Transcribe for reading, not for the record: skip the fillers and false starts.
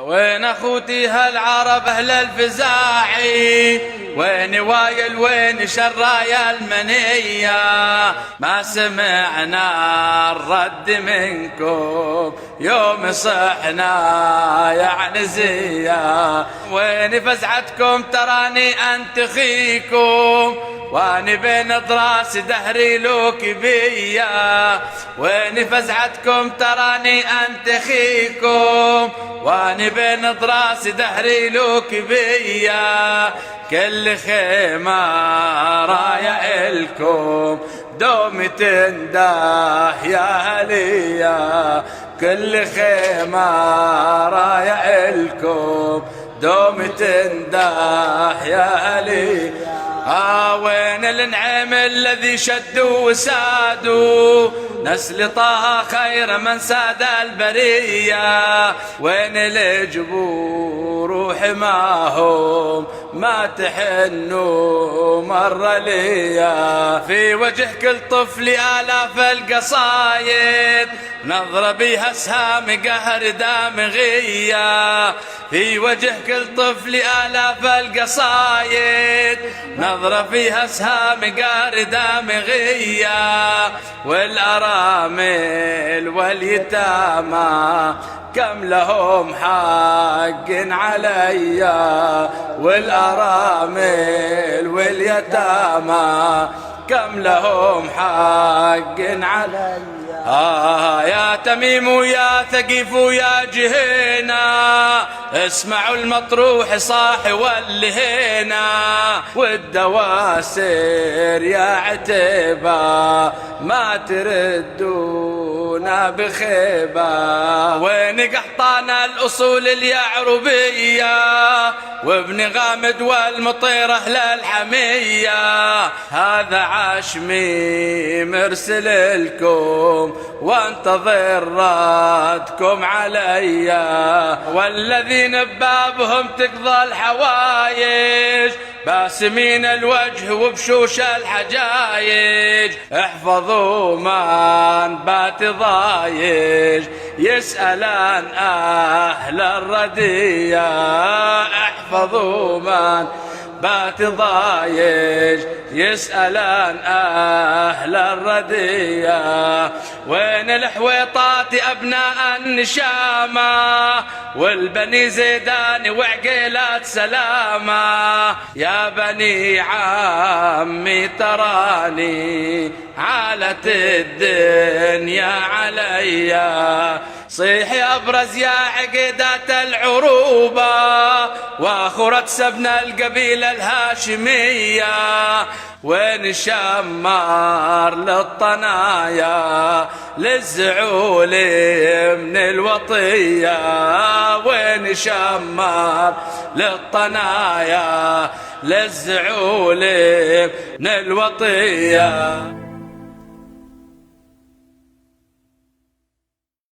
وين اخوتي هالعرب اهل الفزاعي، وين وايل وين شرايا المنية، ما سمعنا الرد منكم يوم صحنا يا عنزية. وين فزعتكم تراني انتخيكم، واني بين ضراس دهري لوك بيا. وين فزعتكم تراني انتخيكم، واني بين ضراس دهري لوك بيا. كل خيمة رايع الكم دوم تنده يا هليا، كل خيمة رايع الكم دوم تنده يا هليا. وين النعم الذي شدوا وسادوا، نسل طه خير من ساد البرية. وين الجبور وحماهم ما تحنوا مر ليا، في وجه كل طفل آلاف القصايد نظر بيها اسهام قهر دامغية. في وجه كل طفل آلاف القصايد نظر فيها اسهام قهر دامغية. والأرامل واليتامى كم لهم حق عليا، والأرامل واليتامى كم لهم حق عليا. يا تميم ويا ثقيف ويا جهينا، اسمعوا المطروح صاح واللهينا. والدواسر يا عتيبة ما تردونا بخيبة. وين قحطان الأصول اليعربية، وابن غامد والمطير أهل الحمية. هذا عشمي مرسل لكم وانتظر ردكم عليا. والذين ببابهم تقضى الحوايج باسمين الوجه وبشوش الحجايج. احفظوا من بات ضايج يسألان أهل الردية، احفظوا من بات ضايج يسألان أهل الردية. وين الحويطات أبناء النشامة، والبني زيدان وعقيلات سلامة. يا بني عمي تراني عالت الدنيا عليا. صيح يا أبرز يا عقيدات العروبة، وآخرة سبنا القبيلة الهاشمية. وين شمار للطنايا للزعول من الوطية، وين شمار للطنايا للزعول من الوطية.